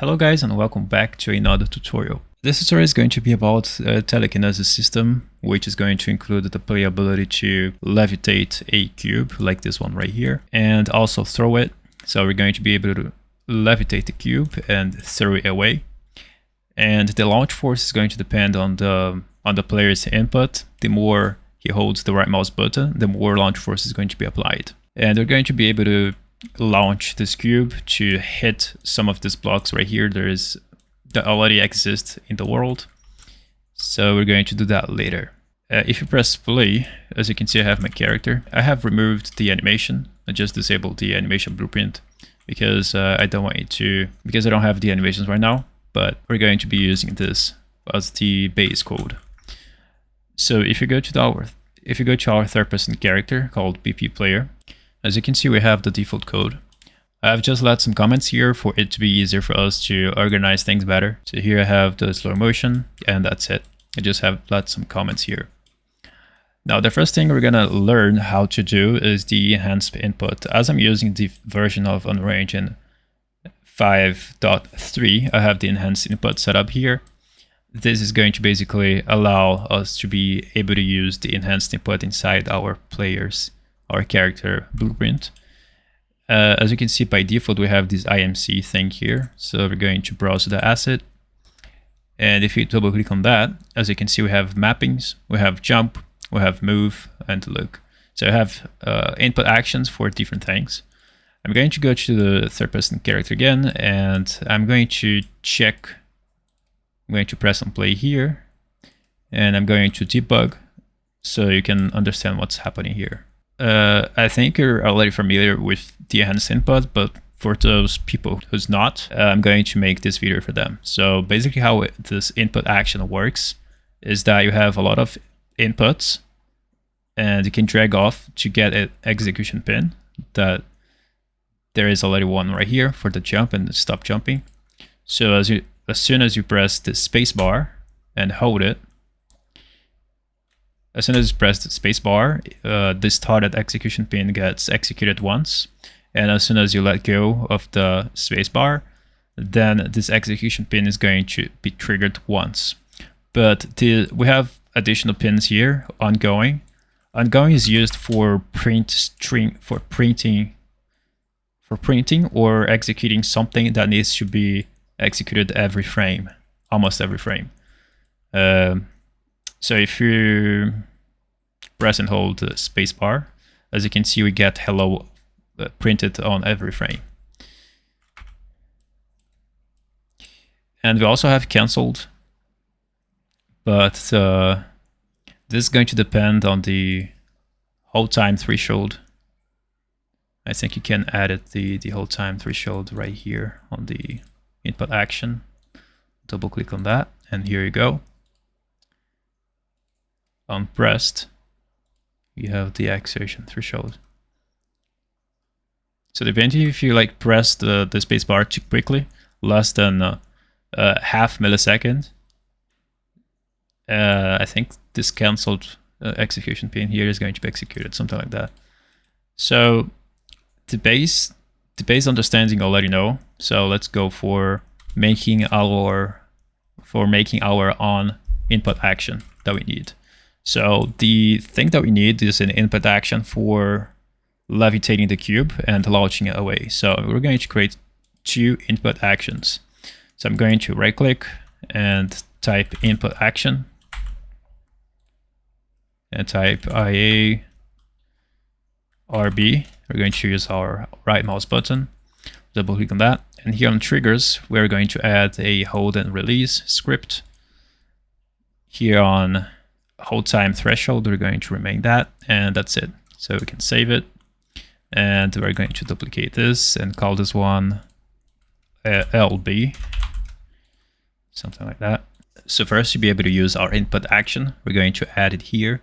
Hello guys and welcome back to another tutorial. This tutorial is going to be about a telekinesis system, which is going to include the player ability to levitate a cube like this one right here and also throw it. So we're going to be able to levitate the cube and throw it away. And the launch force is going to depend on the player's input. The more he holds the right mouse button, the more launch force is going to be applied. And we're going to be able to launch this cube to hit some of these blocks right here that already exist in the world. So we're going to do that later. If you press play, as you can see, I have my character. I have removed the animation. I just disabled the animation blueprint because I don't want it to, because I don't have the animations right now, but we're going to be using this as the base code. So if you go to our third-person character called BP player, as you can see, we have the default code. I've just left some comments here for it to be easier for us to organize things better. So here I have the slow motion, and that's it. I just have left some comments here. Now, the first thing we're gonna learn how to do is the enhanced input. As I'm using the version of Unreal Engine 5.3, I have the enhanced input set up here. This is going to basically allow us to be able to use the enhanced input inside our character blueprint. As you can see, by default we have this IMC thing here, so we're going to browse the asset, and if you double click on that, as you can see, we have mappings, we have jump, we have move, and look. So I have input actions for different things. I'm going to go to the third person character again, and I'm going to check. I'm going to press on play here, and I'm going to debug so you can understand what's happening here. I think you're already familiar with the enhanced input, but for those people who's not, I'm going to make this video for them. So basically how this input action works is that you have a lot of inputs and you can drag off to get an execution pin. That there is already one right here for the jump and the stop jumping. So as soon as you press the space bar and hold it, as soon as you press the space bar, the started execution pin gets executed once. And as soon as you let go of the space bar, then this execution pin is going to be triggered once. But we have additional pins here, ongoing. Ongoing is used for printing or executing something that needs to be executed every frame, almost every frame. So if you press and hold the space bar, as you can see, we get hello printed on every frame. And we also have canceled, but this is going to depend on the hold time threshold. I think you can edit the hold time threshold right here on the input action. Double click on that, and here you go. On pressed, you have the exertion threshold. So depending if you press the space bar too quickly, less than half millisecond, I think this cancelled execution pin here is going to be executed, something like that. So the base understanding already know. So let's go for making our on input action that we need. So the thing that we need is an input action for levitating the cube and launching it away. So we're going to create two input actions. So I'm going to right click and type input action and type IA RB. We're going to use our right mouse button, double click on that. And here on triggers, we're going to add a hold and release script. Here on hold time threshold, we're going to remain that, and that's it. So we can save it, and we're going to duplicate this and call this one LB, something like that. So first, to be able to use our input action, we're going to add it here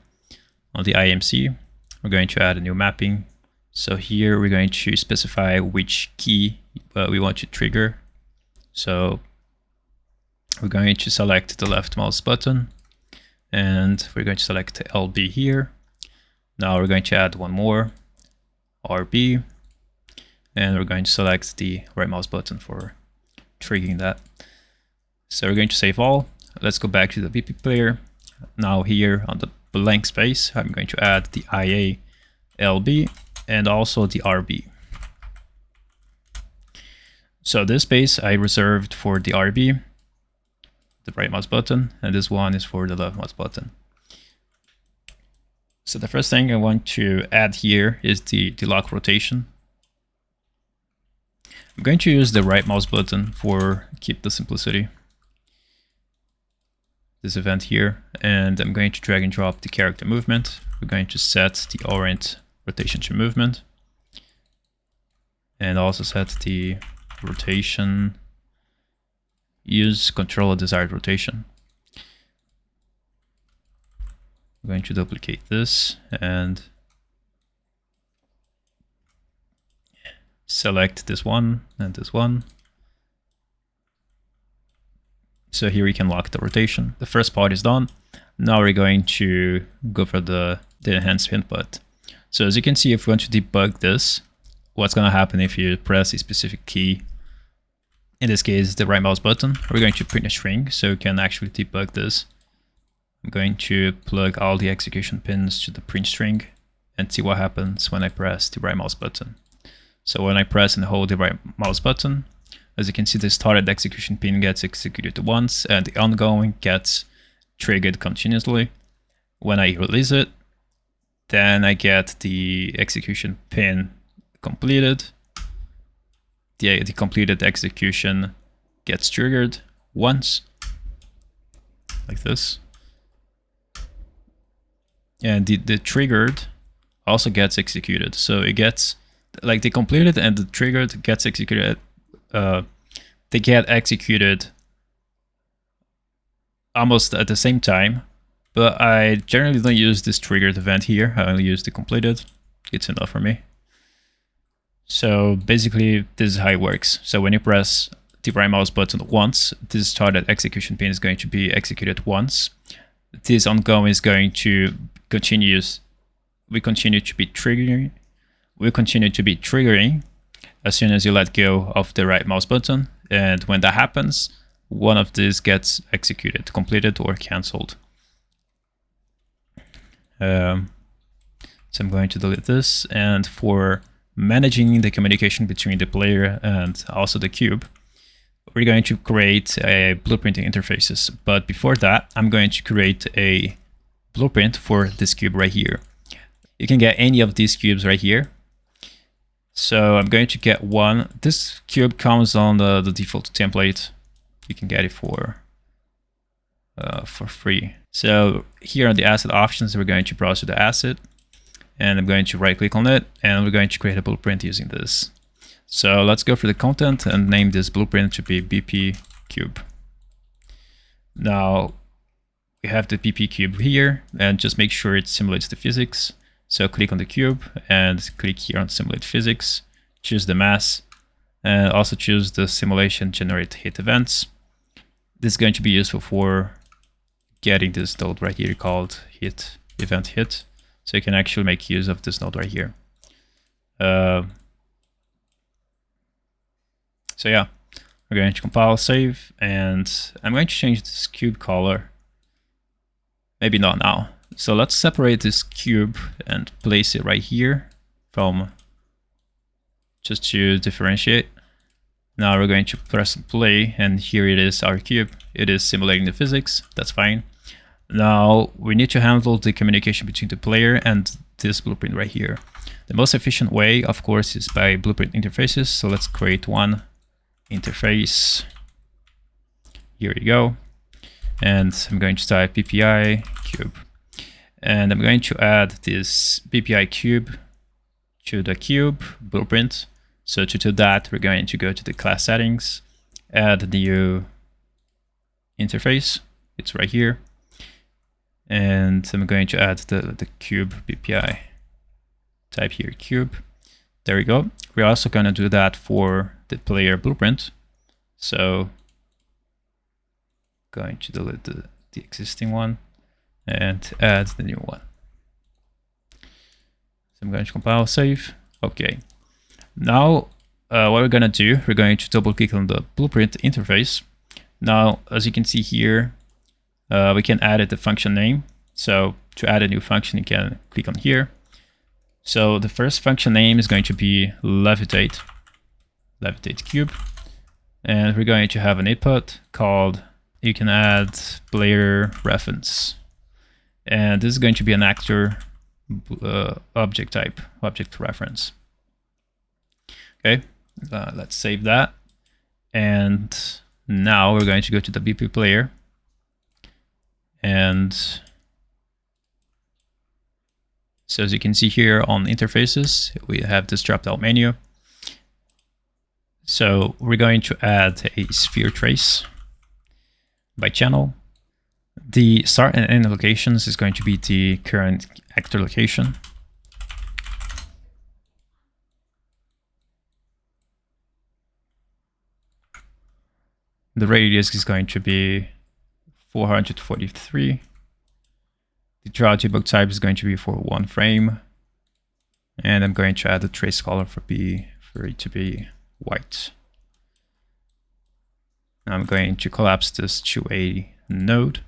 on the IMC. We're going to add a new mapping. So here we're going to specify which key we want to trigger. So we're going to select the left mouse button, and we're going to select LB here. Now we're going to add one more, RB, and we're going to select the right mouse button for triggering that. So we're going to save all. Let's go back to the BP player. Now here on the blank space, I'm going to add the IA LB and also the RB. So this space I reserved for the RB, the right mouse button, and this one is for the left mouse button. So the first thing I want to add here is the lock rotation. I'm going to use the right mouse button for keep the simplicity. This event here, and I'm going to drag and drop the character movement. We're going to set the orient rotation to movement, and also set the rotation, use control a desired rotation. I'm going to duplicate this and select this one and this one. So here we can lock the rotation. The first part is done. Now we're going to go for the enhance input. So as you can see, if we want to debug this, what's going to happen if you press a specific key, in this case the right mouse button, we're going to print a string so we can actually debug this. I'm going to plug all the execution pins to the print string and see what happens when I press the right mouse button. So when I press and hold the right mouse button, as you can see, the started execution pin gets executed once and the ongoing gets triggered continuously. When I release it, then I get the execution pin completed. The completed execution gets triggered once, like this. And the triggered also gets executed. So it gets, like the completed and the triggered gets executed. They get executed almost at the same time, but I generally don't use this triggered event here. I only use the completed. It's enough for me. So basically, this is how it works. So when you press the right mouse button once, this started execution pin is going to be executed once. This ongoing is going to continue. We continue to be triggering. We continue to be triggering as soon as you let go of the right mouse button. And when that happens, one of these gets executed, completed or cancelled. So I'm going to delete this. And for managing the communication between the player and also the cube, we're going to create a blueprinting interfaces. But before that, I'm going to create a blueprint for this cube right here. You can get any of these cubes right here. So I'm going to get one. This cube comes on the default template. You can get it for free. So here on the asset options, we're going to browse to the asset, and I'm going to right click on it, and we're going to create a blueprint using this. So let's go for the content and name this blueprint to be BP cube. Now we have the BP cube here, and just make sure it simulates the physics. So click on the cube and click here on simulate physics, choose the mass, and also choose the simulation generate hit events. This is going to be useful for getting this node right here called hit event hit. So you can actually make use of this node right here. So yeah, we're going to compile, save, and I'm going to change this cube color. Maybe not now. So let's separate this cube and place it right here from, just to differentiate. Now we're going to press play, and here it is, our cube. It is simulating the physics, that's fine. Now we need to handle the communication between the player and this blueprint right here. The most efficient way, of course, is by blueprint interfaces. So let's create one interface. Here we go. And I'm going to type BPI cube. And I'm going to add this BPI cube to the cube blueprint. So to do that, we're going to go to the class settings, add new interface. It's right here. And I'm going to add the cube BPI. Type here cube. There we go. We're also going to do that for the player blueprint. So going to delete the existing one and add the new one. So I'm going to compile, save. Okay. Now what we're going to do, we're going to double click on the blueprint interface. Now, as you can see here, we can add the function name. So to add a new function, you can click on here. So the first function name is going to be Levitate cube. And we're going to have an input called, you can add player reference. And this is going to be an actor object type, object reference. Okay, let's save that. And now we're going to go to the BP player. And so as you can see here on interfaces, we have this drop-down menu. So we're going to add a sphere trace by channel. The start and end locations is going to be the current actor location. The radius is going to be 443. The draw debug type is going to be for 1 frame. And I'm going to add the trace color for it to be white. I'm going to collapse this to a node.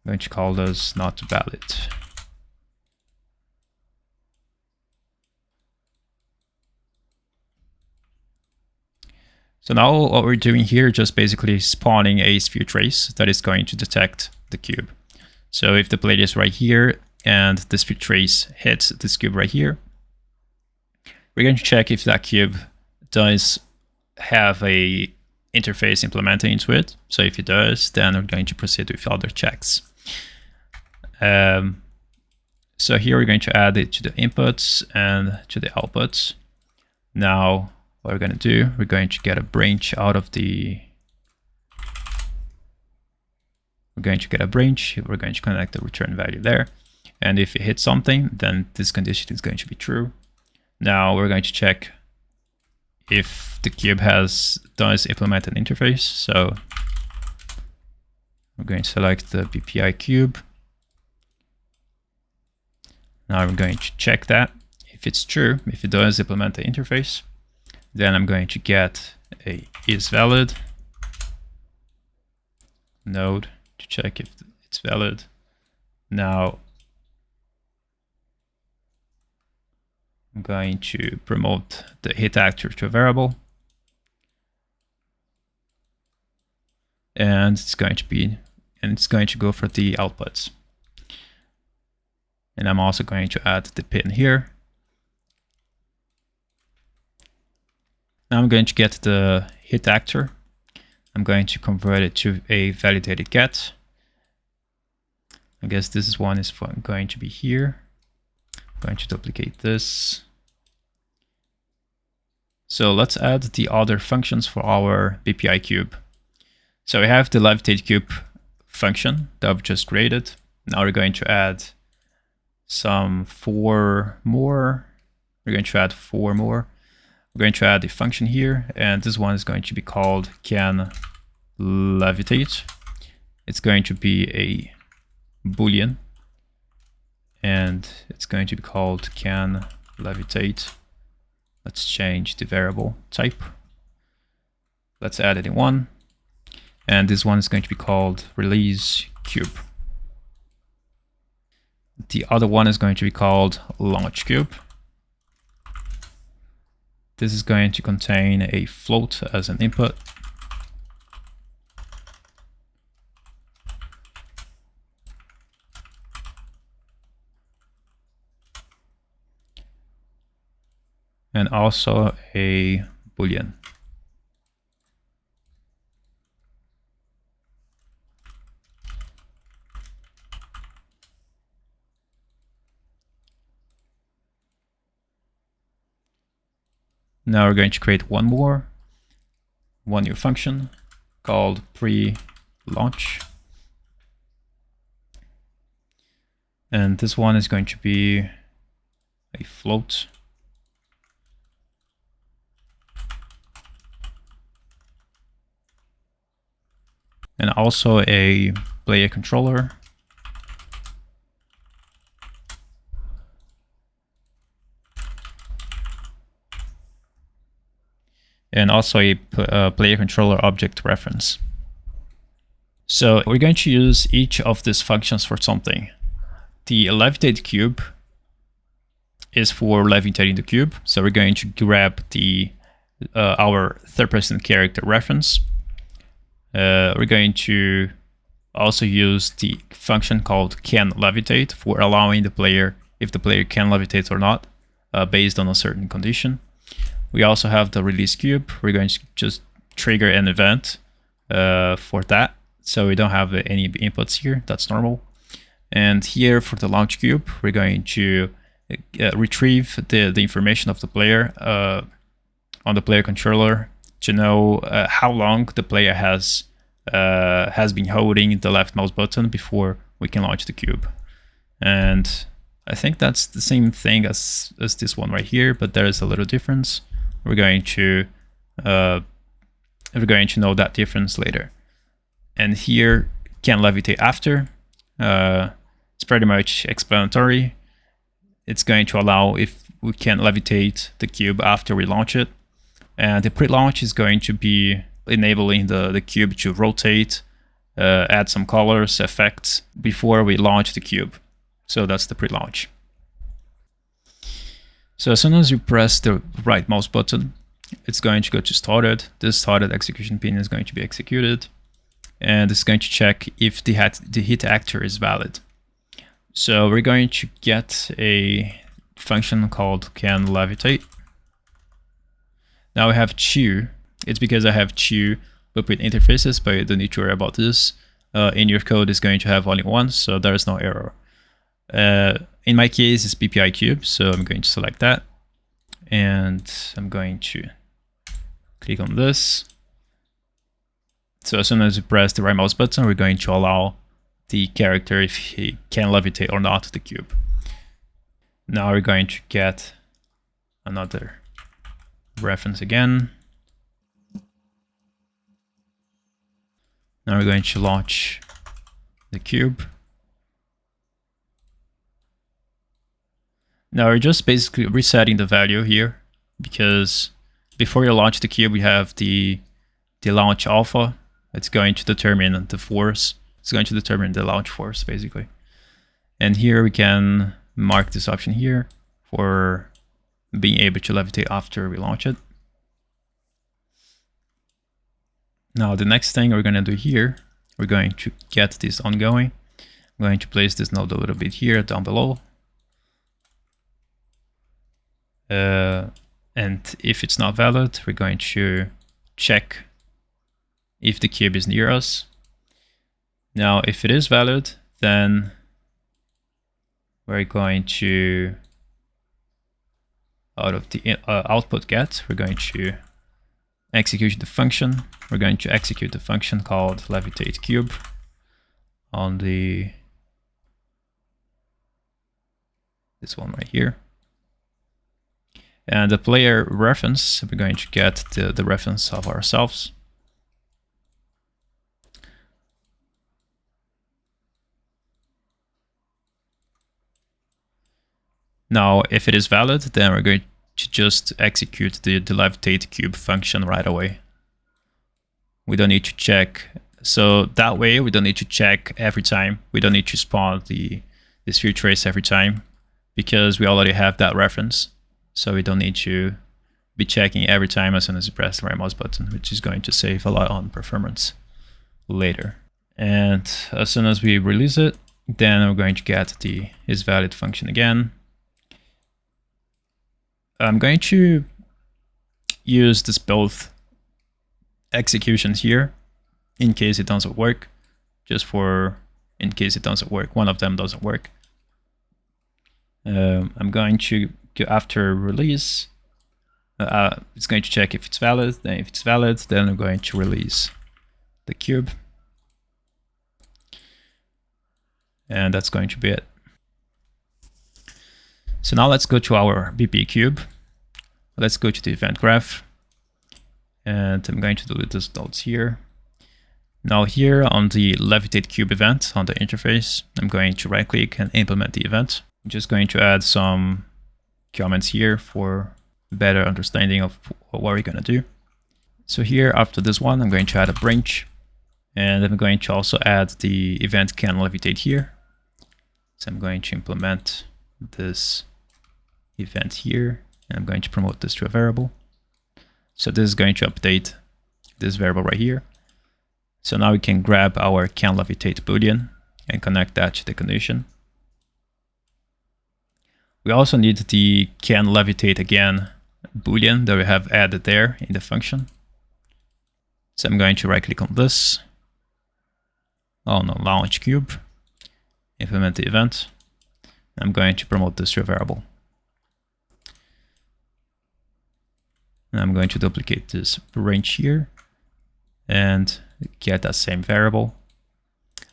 I'm going to call this not valid. So now what we're doing here is just basically spawning a sphere trace that is going to detect the cube. So if the plate is right here and the sphere trace hits this cube right here, we're going to check if that cube does have a interface implemented into it. So if it does, then we're going to proceed with other checks. So here we're going to add it to the inputs and to the outputs. Now, what we're going to do, we're going to get a branch out of the... We're going to get a branch, we're going to connect the return value there. And if it hits something, then this condition is going to be true. Now we're going to check if the cube does implement an interface. So we're going to select the BPI cube. Now I'm going to check that. If it's true, if it does implement the interface, then I'm going to get a isValid node to check if it's valid. Now I'm going to promote the hit actor to a variable. And it's going to go for the outputs. And I'm also going to add the pin here. Now I'm going to get the hit actor. I'm going to convert it to a validated get. I guess this one is going to be here. I'm going to duplicate this. So let's add the other functions for our BPI cube. So we have the levitate cube function that I've just created. Now we're going to add four more. We're going to add 4 more. We're going to add a function here, and this one is going to be called can levitate. It's going to be a Boolean, and it's going to be called can levitate. Let's change the variable type. Let's add it in 1. And this one is going to be called release cube. The other one is going to be called launch cube. This is going to contain a float as an input. And also a Boolean. Now we're going to create one new function called pre-launch. And this one is going to be a float. And also a player controller. and also a player controller object reference. So we're going to use each of these functions for something. The levitate cube is for levitating the cube. So we're going to grab the our third-person character reference. We're going to also use the function called can levitate for allowing the player, if the player can levitate or not, based on a certain condition. We also have the release cube. We're going to just trigger an event for that. So we don't have any inputs here. That's normal. And here for the launch cube, we're going to retrieve the information of the player on the player controller to know how long the player has been holding the left mouse button before we can launch the cube. And I think that's the same thing as this one right here, but there is a little difference. We're going to know that difference later. And here, can levitate after. It's pretty much explanatory. It's going to allow if we can levitate the cube after we launch it. And the pre-launch is going to be enabling the cube to rotate, add some colors, effects before we launch the cube. So that's the pre-launch. So as soon as you press the right mouse button, it's going to go to started. This started execution pin is going to be executed. And it's going to check if the hit actor is valid. So we're going to get a function called can levitate. Now we have two. It's because I have two blueprint interfaces, but you don't need to worry about this. In your code, it's going to have only one, so there is no error. In my case, it's PPI cube, so I'm going to select that. And I'm going to click on this. So as soon as you press the right mouse button, we're going to allow the character if he can levitate or not the cube. Now we're going to get another reference again. Now we're going to launch the cube. Now we're just basically resetting the value here, because before you launch the cube, we have the launch alpha. It's going to determine the force. It's going to determine the launch force, basically. And here we can mark this option here for being able to levitate after we launch it. Now the next thing we're going to do here, we're going to get this ongoing. I'm going to place this node a little bit here down below. And if it's not valid, we're going to check if the cube is near us. Now if it is valid, then we're going to, out of the output get, we're going to execute the function. We're going to execute the function called levitate cube on this one right here. And the player reference, we're going to get the reference of ourselves. Now, if it is valid, then we're going to just execute the levitate cube function right away. We don't need to check. So that way, we don't need to check every time. We don't need to spawn the sphere trace every time, because we already have that reference. So we don't need to be checking every time as soon as you press the right mouse button, which is going to save a lot on performance later. And as soon as we release it, then we're going to get the isValid function again. I'm going to use this both executions here in case it doesn't work, just for in case it doesn't work, one of them doesn't work. I'm going to go after release. It's going to check if it's valid. Then if it's valid, then I'm going to release the cube. And that's going to be it. So now let's go to our BP cube. Let's go to the event graph. And I'm going to delete these nodes here. Now here on the levitate cube event on the interface, I'm going to right click and implement the event. I'm just going to add some comments here for better understanding of what we're going to do. So here, after this one, I'm going to add a branch, and I'm going to also add the event can levitate here. So I'm going to implement this event here, and I'm going to promote this to a variable. So this is going to update this variable right here. So now we can grab our can levitate boolean and connect that to the condition. We also need the can levitate again boolean that we have added there in the function. So I'm going to right click on this. Oh no, launch cube, implement the event. I'm going to promote this to a variable. And I'm going to duplicate this branch here and get that same variable.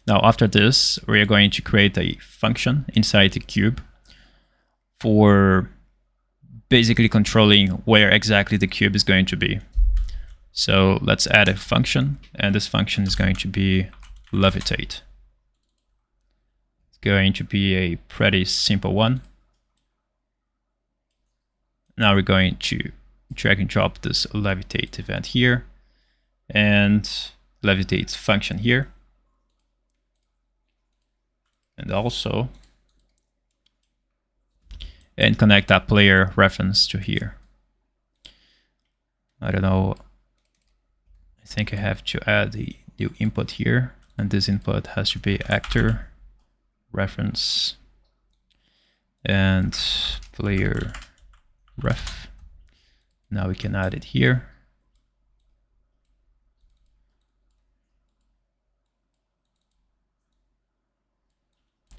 Now after this, we are going to create a function inside the cube for basically controlling where exactly the cube is going to be. So let's add a function, and this function is going to be Levitate. It's going to be a pretty simple one. Now we're going to drag and drop this Levitate event here and Levitates function here. And also connect that player reference to here. I don't know, I think I have to add the new input here, and this input has to be actor reference and player ref. Now we can add it here.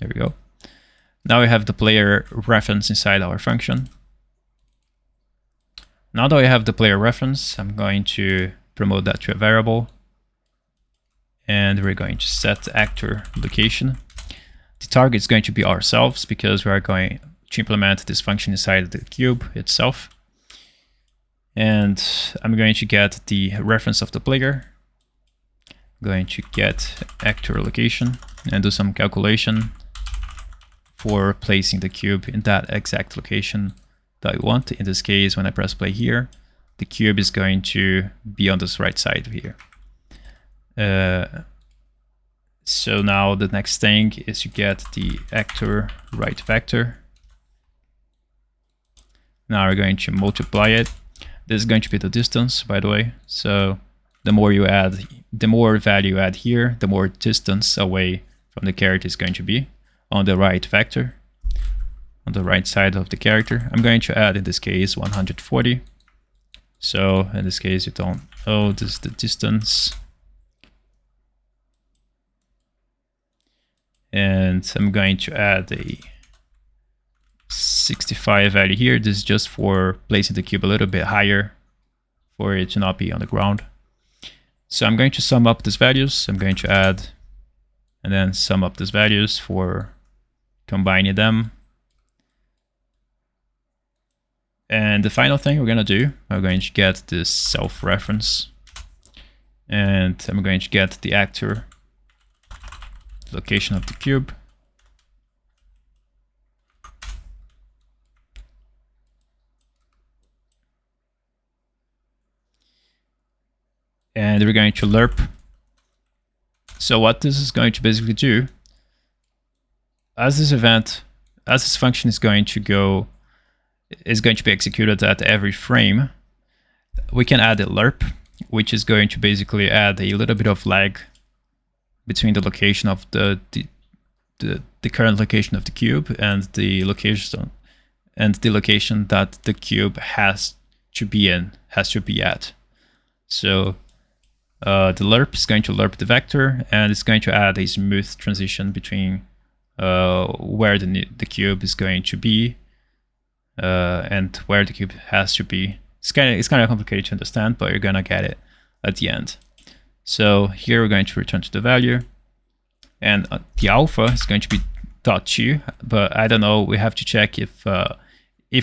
There we go. Now we have the player reference inside our function. Now that we have the player reference, I'm going to promote that to a variable. And we're going to set actor location. The target is going to be ourselves because we are going to implement this function inside the cube itself. And I'm going to get the reference of the player. I'm going to get actor location and do some calculation for placing the cube in that exact location that I want. In this case, when I press play here, the cube is going to be on this right side here. So now the next thing is to get the actor right vector. Now we're going to multiply it. This is going to be the distance, by the way. So the more you add, the more value you add here, the more distance away from the character is going to be on the right vector, on the right side of the character. I'm going to add, in this case, 140. So in this case, you don't, oh, this is the distance. And I'm going to add a 65 value here. This is just for placing the cube a little bit higher for it to not be on the ground. So I'm going to sum up these values. I'm going to add and then sum up these values for combining them. And the final thing we're going to do, I'm going to get this self-reference, and I'm going to get the actor location of the cube. And we're going to lerp. So what this is going to basically do, as this function is going to be executed at every frame, we can add a lerp, which is going to basically add a little bit of lag between the location of the current location of the cube and the location that the cube has to be at. So the lerp is going to lerp the vector, and it's going to add a smooth transition between where the cube is going to be and where the cube has to be. It's kind of complicated to understand, but you're gonna get it at the end. So here we're going to return to the value, and the alpha is going to be .2, but I don't know. We have to check if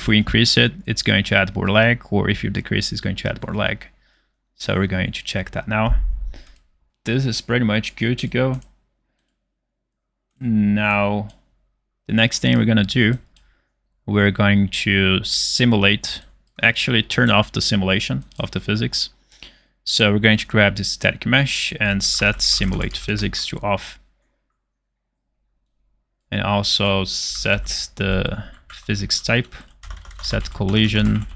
we increase it, it's going to add more lag, or if you decrease, it's going to add more lag. So we're going to check that now. This is pretty much good to go. Now, the next thing we're gonna do, we're going to simulate, actually turn off the simulation of the physics. So we're going to grab this static mesh and set simulate physics to off. And also set the physics type, set collision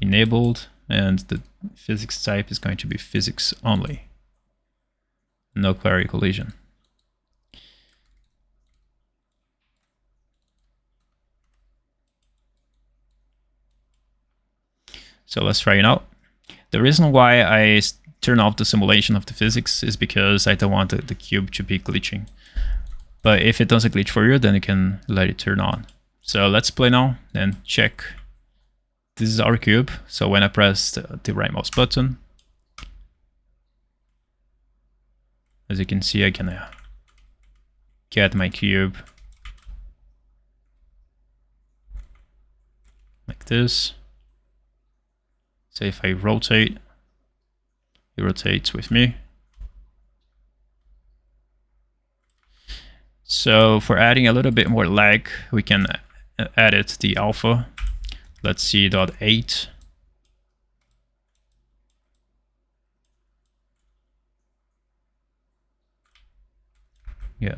enabled, and the physics type is going to be physics only, no query collision. So let's try it out. The reason why I turn off the simulation of the physics is because I don't want the cube to be glitching. But if it doesn't glitch for you, then you can let it turn on. So let's play now and check. This is our cube. So when I press the right mouse button, as you can see, I can get my cube like this. So if I rotate, it rotates with me. So for adding a little bit more lag, we can edit the alpha. Let's see .8. Yeah.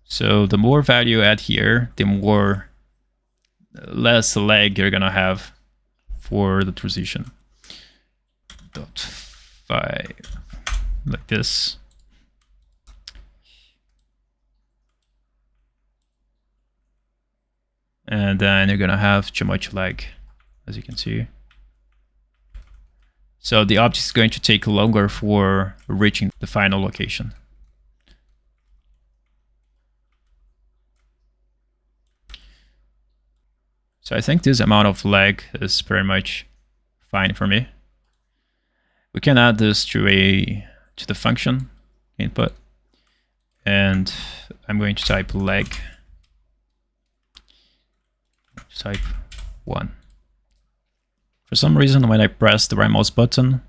So the more value you add here, the less lag you're gonna have for the transition. .5 like this. And then you're gonna have too much lag, as you can see. So the object is going to take longer for reaching the final location. So I think this amount of lag is pretty much fine for me. We can add this to the function input, and I'm going to type lag. Type 1. For some reason, when I press the right mouse button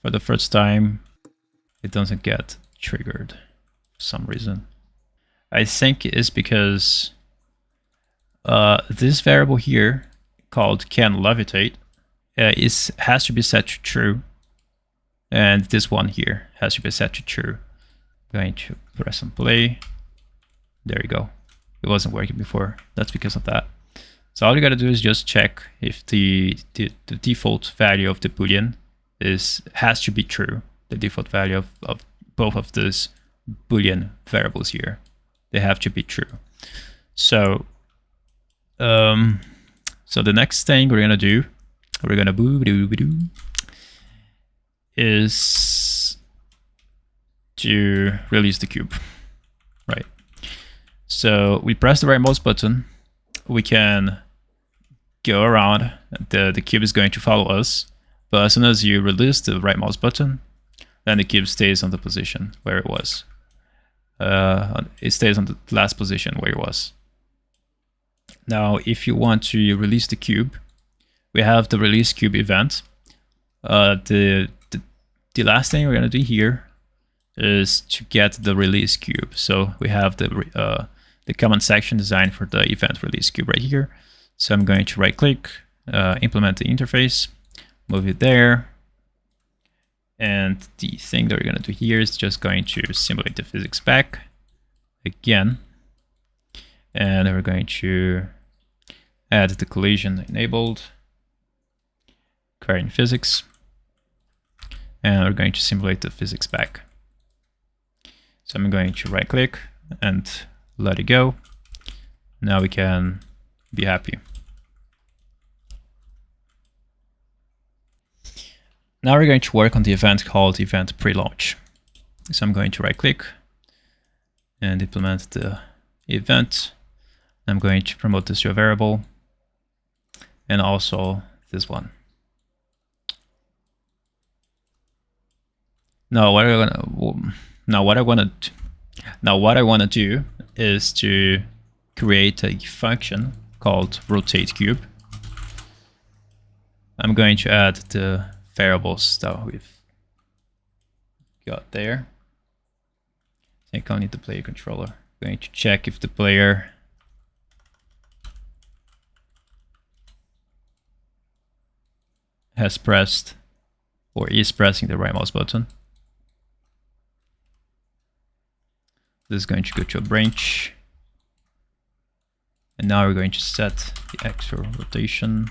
for the first time, it doesn't get triggered for some reason. I think it's because this variable here called can levitate has to be set to true, and this one here has to be set to true. I'm going to press and play. There you go. It wasn't working before. That's because of that. So all you gotta do is just check if the default value of the boolean has to be true. The default value of both of these boolean variables here, they have to be true. So so the next thing we're gonna do, is to release the cube, right? So we press the right mouse button, we can go around, the cube is going to follow us, but as soon as you release the right mouse button, then the cube stays on the position where it was. It stays on the last position where it was. Now, if you want to release the cube, we have the release cube event. The last thing we're going to do here is to get the release cube. So we have the command section designed for the event release cube right here. So I'm going to right click, implement the interface, move it there. And the thing that we're going to do here is just going to simulate the physics back again. And we're going to add the collision enabled, querying physics. And we're going to simulate the physics back. So I'm going to right click and let it go. Now we can be happy. Now we're going to work on the event called event pre-launch. So I'm going to right click and implement the event. I'm going to promote this to a variable and also this one. Now what I want to do is to create a function called rotate cube. I'm going to add the variables that we've got there. I think I'll need the player controller. I'm going to check if the player has pressed or is pressing the right mouse button. This is going to go to a branch. And now we're going to set the actual rotation.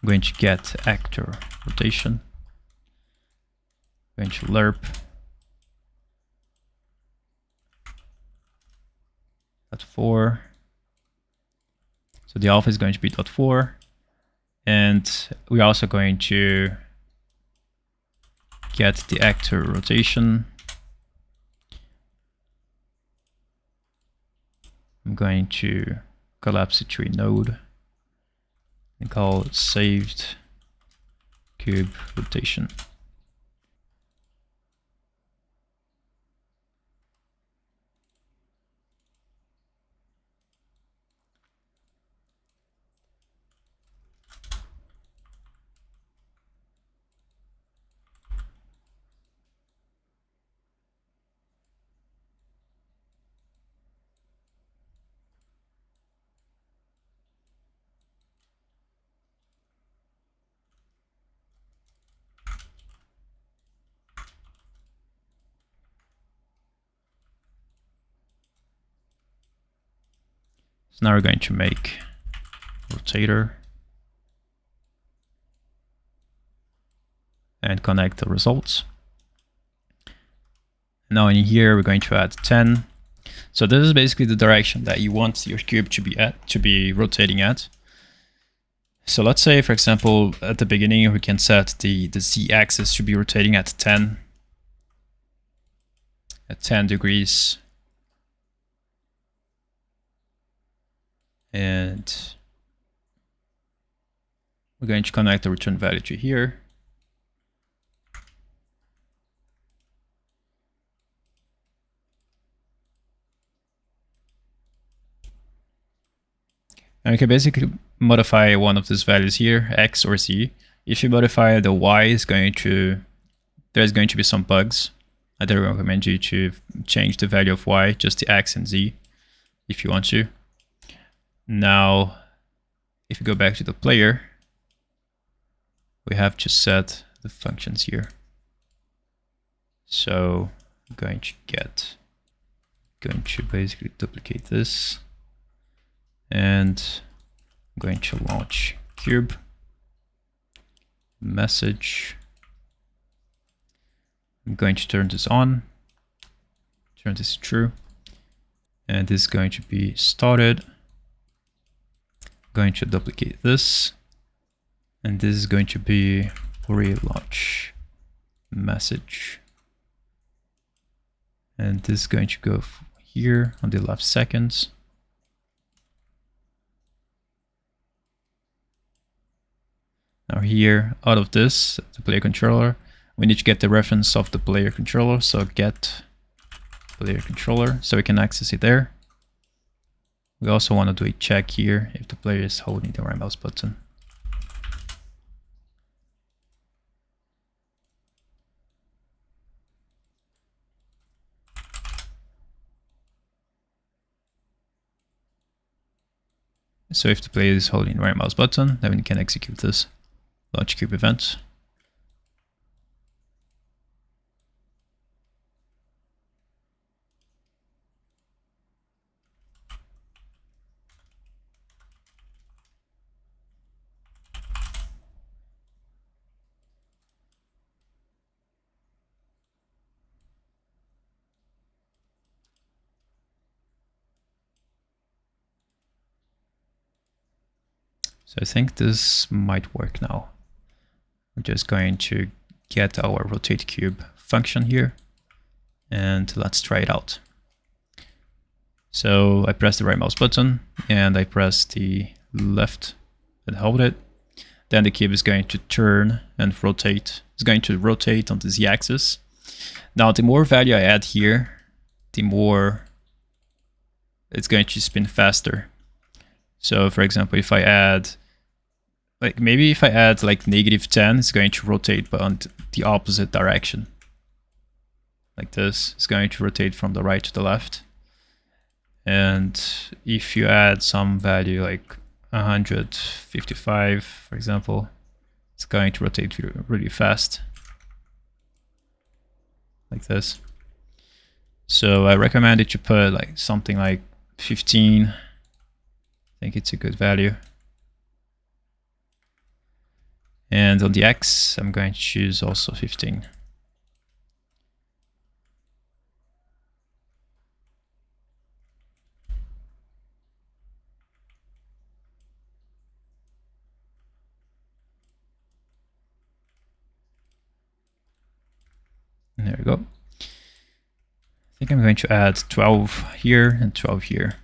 I'm going to get actor rotation. I'm going to lerp .4. So the alpha is going to be .4, and we're also going to get the actor rotation. I'm going to collapse it to a node and call it saved cube rotation. So now we're going to make rotator and connect the results. Now in here we're going to add 10. So this is basically the direction that you want your cube to be rotating at. So let's say, for example, at the beginning we can set the z-axis to be rotating at 10 degrees. And we're going to connect the return value to here. And we can basically modify one of these values here, X or Z. If you modify the Y, there's going to be some bugs. I don't recommend you to change the value of Y, just the X and Z if you want to. Now, if you go back to the player, we have to set the functions here. So I'm going to basically duplicate this, and I'm going to launch cube message. I'm going to turn this on, turn this true, and this is going to be started. Going to duplicate this, and this is going to be pre-launch message, and this is going to go here on the left seconds. Now here, out of this, the player controller, we need to get the reference of the player controller, so get player controller, so we can access it there. We also want to do a check here if the player is holding the right mouse button. So if the player is holding the right mouse button, then we can execute this launch cube event. So I think this might work now. We're just going to get our rotate cube function here, and let's try it out. So I press the right mouse button and I press the left and hold it. Then the cube is going to turn and rotate. It's going to rotate on the z-axis. Now the more value I add here, the more it's going to spin faster. So for example, if I add like -10, it's going to rotate but on the opposite direction. Like this, it's going to rotate from the right to the left. And if you add some value like, 155, for example, it's going to rotate really fast, like this. So I recommend that you put like something like 15. I think it's a good value. And on the X, I'm going to choose also 15. And there we go. I think I'm going to add 12 here and 12 here.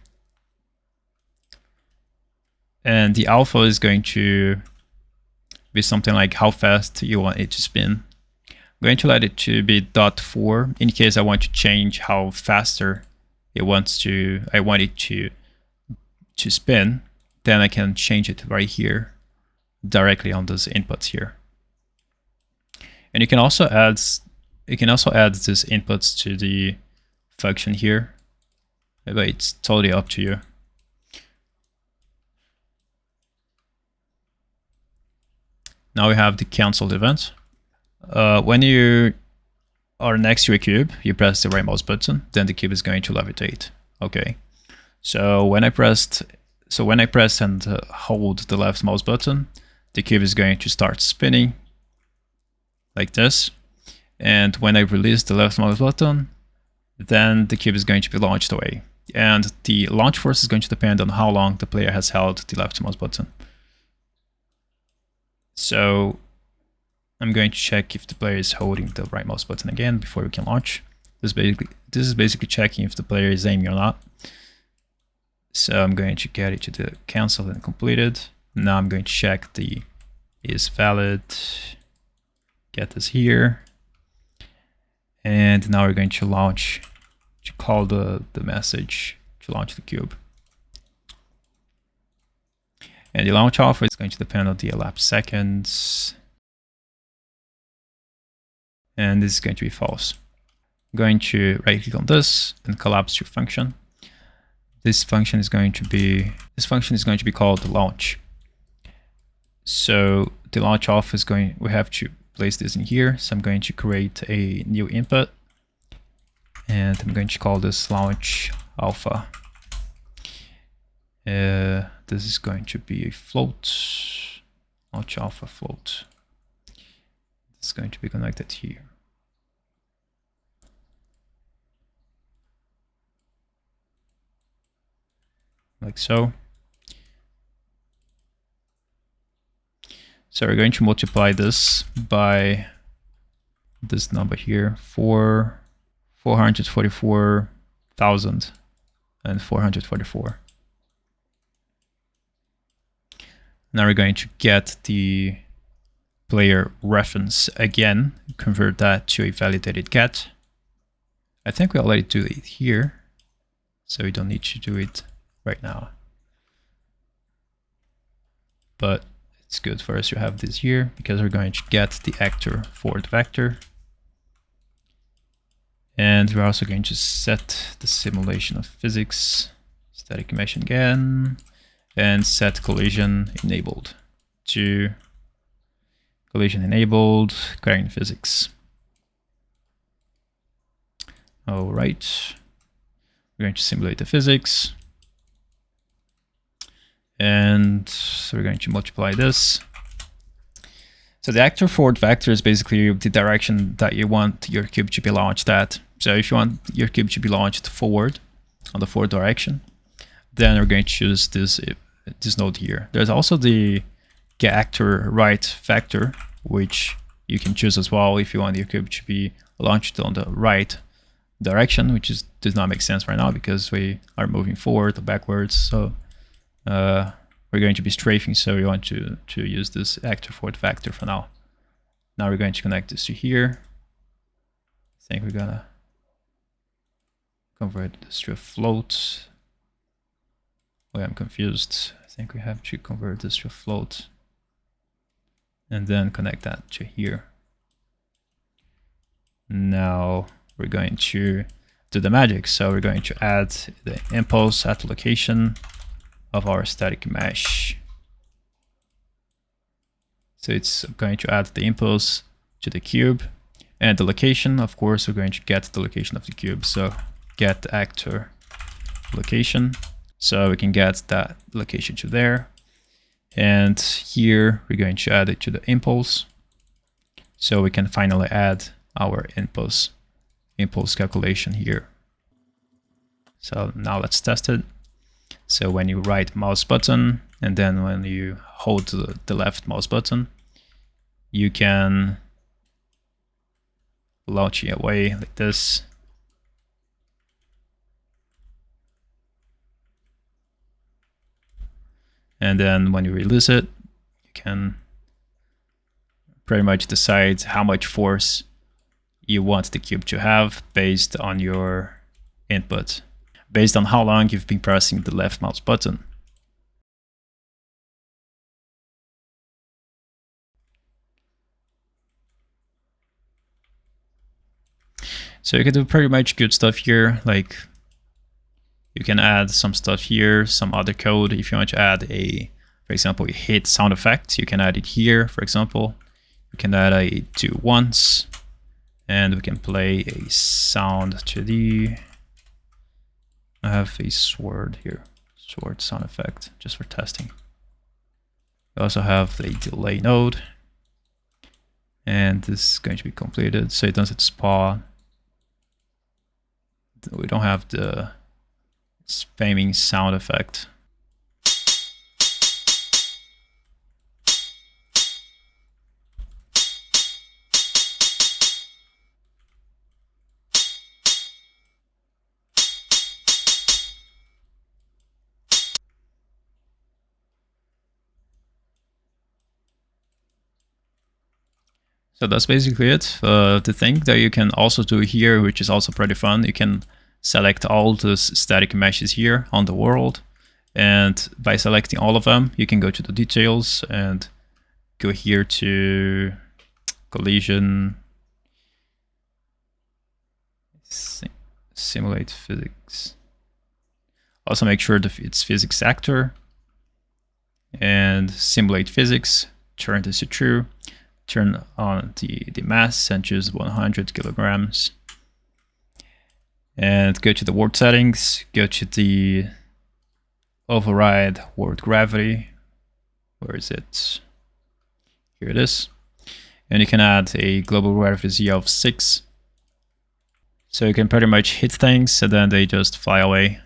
And the alpha is going to be something like how fast you want it to spin. I'm going to let it to be .4 in case I want to change how faster I want it to spin. Then I can change it right here directly on those inputs here. And you can also add these inputs to the function here, but it's totally up to you. Now we have the canceled event. When you are next to a cube, you press the right mouse button, then the cube is going to levitate. Okay. So when I press and hold the left mouse button, the cube is going to start spinning like this. And when I release the left mouse button, then the cube is going to be launched away. And the launch force is going to depend on how long the player has held the left mouse button. So I'm going to check if the player is holding the right mouse button again before we can launch. This is basically checking if the player is aiming or not. So I'm going to get it to the cancelled and completed. Now I'm going to check the is valid. Get this here. And now we're going to launch, to call the message to launch the cube. And the launch alpha is going to depend on the elapsed seconds. And this is going to be false. I'm going to right click on this and collapse to function. This function is going to be called the launch. So the launch alpha is we have to place this in here. So I'm going to create a new input and I'm going to call this launch alpha. This is going to be a float, launch alpha float. It's going to be connected here. Like so. So we're going to multiply this by this number here, 444,444. Now we're going to get the player reference again, convert that to a validated get. I think we already do it here, so we don't need to do it right now. But it's good for us to have this here because we're going to get the actor for the vector. And we're also going to set the simulation of physics, static mesh again, and set collision enabled to collision enabled, carrying physics. All right, we're going to simulate the physics. And so we're going to multiply this. So the actor forward vector is basically the direction that you want your cube to be launched at. So if you want your cube to be launched forward, on the forward direction, then we're going to choose this node here. There's also the get actor right vector, which you can choose as well if you want your cube to be launched on the right direction, which does not make sense right now because we are moving forward or backwards. So we're going to be strafing, so we want to use this actor forward vector for now. Now we're going to connect this to here. I think we're gonna convert this to a float. Wait, I'm confused. I think we have to convert this to a float and then connect that to here. Now we're going to do the magic. So we're going to add the impulse at location of our static mesh. So it's going to add the impulse to the cube, and the location, of course, we're going to get the location of the cube. So get actor location. So we can get that location to there. And here we're going to add it to the impulse. So we can finally add our impulse calculation here. So now let's test it. So when you right mouse button, and then when you hold the left mouse button, you can launch it away like this. And then when you release it, you can pretty much decide how much force you want the cube to have based on your input, based on how long you've been pressing the left mouse button. So you can do pretty much good stuff here, like you can add some stuff here, some other code. If you want to add a, for example, a hit sound effect, you can add it here, for example. We can add a do once, and we can play a sound to the, I have a sword here, sword sound effect, just for testing. We also have the delay node, and this is going to be completed, so it doesn't spawn. We don't have the spamming sound effect. So that's basically it. The thing that you can also do here, which is also pretty fun, you can select all the static meshes here on the world. And by selecting all of them, you can go to the details and go here to collision, simulate physics. Also make sure that it's physics actor, and simulate physics, turn this to true. Turn on the mass and choose 100 kilograms. And go to the world settings, go to the override world gravity. Where is it? Here it is. And you can add a global gravity of 6. So you can pretty much hit things and then they just fly away.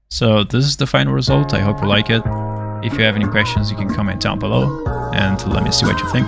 So this is the final result. I hope you like it. If you have any questions, you can comment down below and let me see what you think.